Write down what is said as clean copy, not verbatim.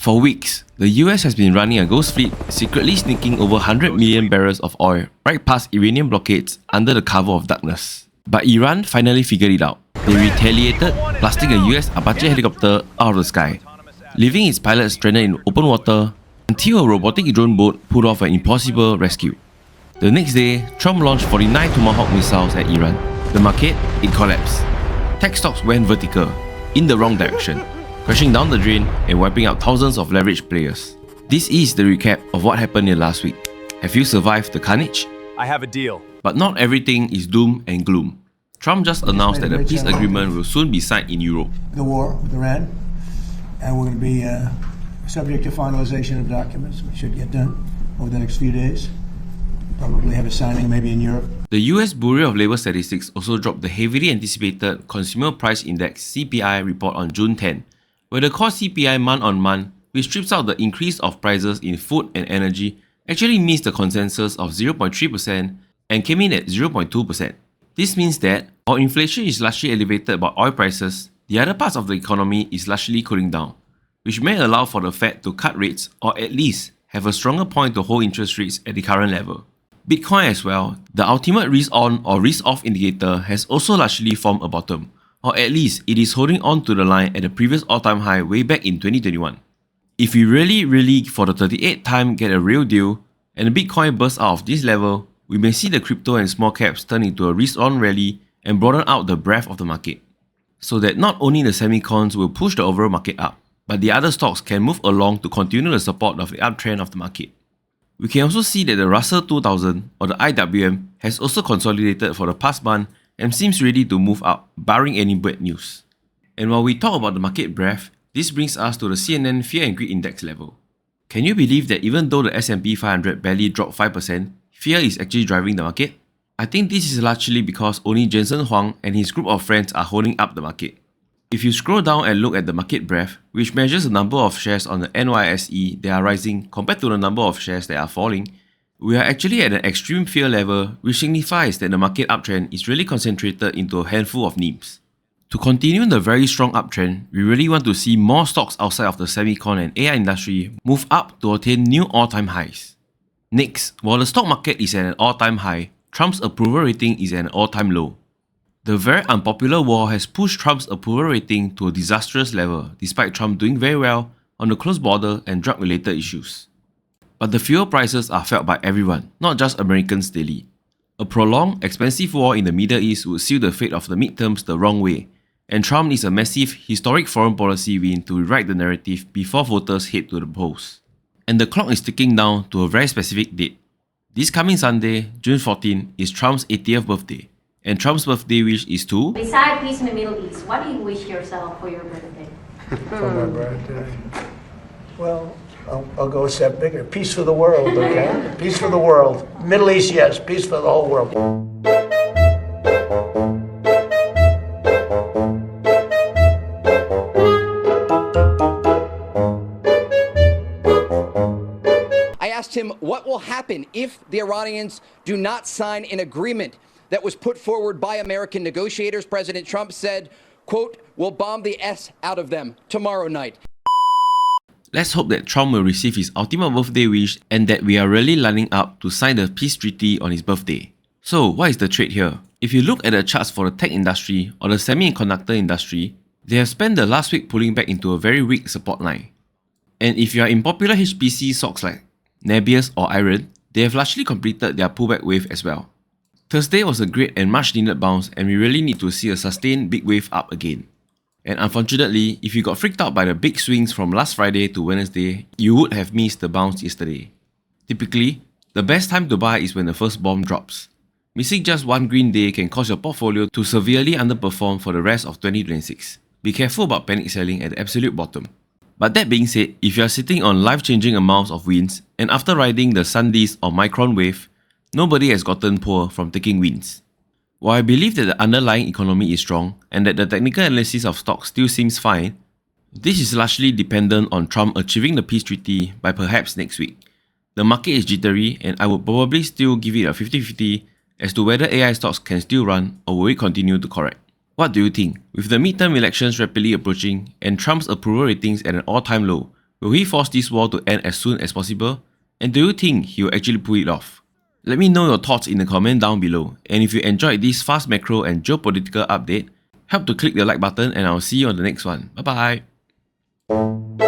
For weeks, the US has been running a ghost fleet, secretly sneaking over 100 million barrels of oil right past Iranian blockades under the cover of darkness. But Iran finally figured it out. They retaliated, blasting a US Apache helicopter out of the sky, leaving its pilot stranded in open water until a robotic drone boat pulled off an impossible rescue. The next day, Trump launched 49 Tomahawk missiles at Iran. The market, it collapsed. Tech stocks went vertical, in the wrong direction, crashing down the drain and wiping out thousands of leveraged players. This is the recap of what happened in last week. Have you survived the carnage? I have a deal. But not everything is doom and gloom. Trump just announced that the peace agreement will soon be signed in Europe. The war with Iran, and we're going to be subject to finalization of documents, which should get done over the next few days. Probably have a signing maybe in Europe. The US Bureau of Labor Statistics also dropped the heavily anticipated Consumer Price Index (CPI) report on June 10, where the core CPI month-on-month, which strips out the increase of prices in food and energy, actually missed the consensus of 0.3% and came in at 0.2%. This means that while inflation is largely elevated by oil prices, the other parts of the economy is largely cooling down, which may allow for the Fed to cut rates or at least have a stronger point to hold interest rates at the current level. Bitcoin as well, the ultimate risk-on or risk-off indicator, has also largely formed a bottom, or at least it is holding on to the line at the previous all-time high way back in 2021. If we really for the 38th time get a real deal, and the Bitcoin bursts out of this level, we may see the crypto and small caps turn into a risk-on rally and broaden out the breadth of the market, so that not only the semicons will push the overall market up, but the other stocks can move along to continue the support of the uptrend of the market. We can also see that the Russell 2000 or the IWM has also consolidated for the past month and seems ready to move up, barring any bad news. And while we talk about the market breadth, this brings us to the CNN Fear and Greed Index level. Can you believe that even though the S&P 500 barely dropped 5%, fear is actually driving the market? I think this is largely because only Jensen Huang and his group of friends are holding up the market. If you scroll down and look at the market breadth, which measures the number of shares on the NYSE that are rising compared to the number of shares that are falling, we are actually at an extreme fear level, which signifies that the market uptrend is really concentrated into a handful of names. To continue the very strong uptrend, we really want to see more stocks outside of the semicon and AI industry move up to attain new all-time highs. Next, while the stock market is at an all-time high, Trump's approval rating is at an all-time low. The very unpopular war has pushed Trump's approval rating to a disastrous level despite Trump doing very well on the closed border and drug-related issues. But the fuel prices are felt by everyone, not just Americans daily. A prolonged, expensive war in the Middle East would seal the fate of the midterms the wrong way, and Trump needs a massive, historic foreign policy win to rewrite the narrative before voters head to the polls. And the clock is ticking down to a very specific date. This coming Sunday, June 14, is Trump's 80th birthday. And Trump's birthday wish is to... Beside peace in the Middle East, what do you wish yourself for your birthday? For my birthday. Well, I'll go a step bigger. Peace for the world, okay? Peace for the world. Middle East, yes. Peace for the whole world. I asked him what will happen if the Iranians do not sign an agreement that was put forward by American negotiators. President Trump said, quote, "We'll bomb the S out of them tomorrow night." Let's hope that Trump will receive his ultimate birthday wish and that we are really lining up to sign the peace treaty on his birthday. So, what is the trade here? If you look at the charts for the tech industry or the semiconductor industry, they have spent the last week pulling back into a very weak support line. And if you are in popular HPC stocks like Nebius or Iren, they have largely completed their pullback wave as well. Thursday was a great and much needed bounce, and we really need to see a sustained big wave up again. And unfortunately, if you got freaked out by the big swings from last Friday to Wednesday, you would have missed the bounce yesterday. Typically, the best time to buy is when the first bomb drops. Missing just one green day can cause your portfolio to severely underperform for the rest of 2026. Be careful about panic selling at the absolute bottom. But that being said, if you are sitting on life-changing amounts of wins, and after riding the Sundays or Micron wave, nobody has gotten poor from taking wins. While I believe that the underlying economy is strong and that the technical analysis of stocks still seems fine, this is largely dependent on Trump achieving the peace treaty by perhaps next week. The market is jittery, and I would probably still give it a 50-50 as to whether AI stocks can still run or will it continue to correct. What do you think? With the midterm elections rapidly approaching and Trump's approval ratings at an all-time low, Will he force this war to end as soon as possible? And do you think he will actually pull it off? Let me know your thoughts in the comment down below. And if you enjoyed this fast macro and geopolitical update, help to click the like button and I'll see you on the next one. Bye bye.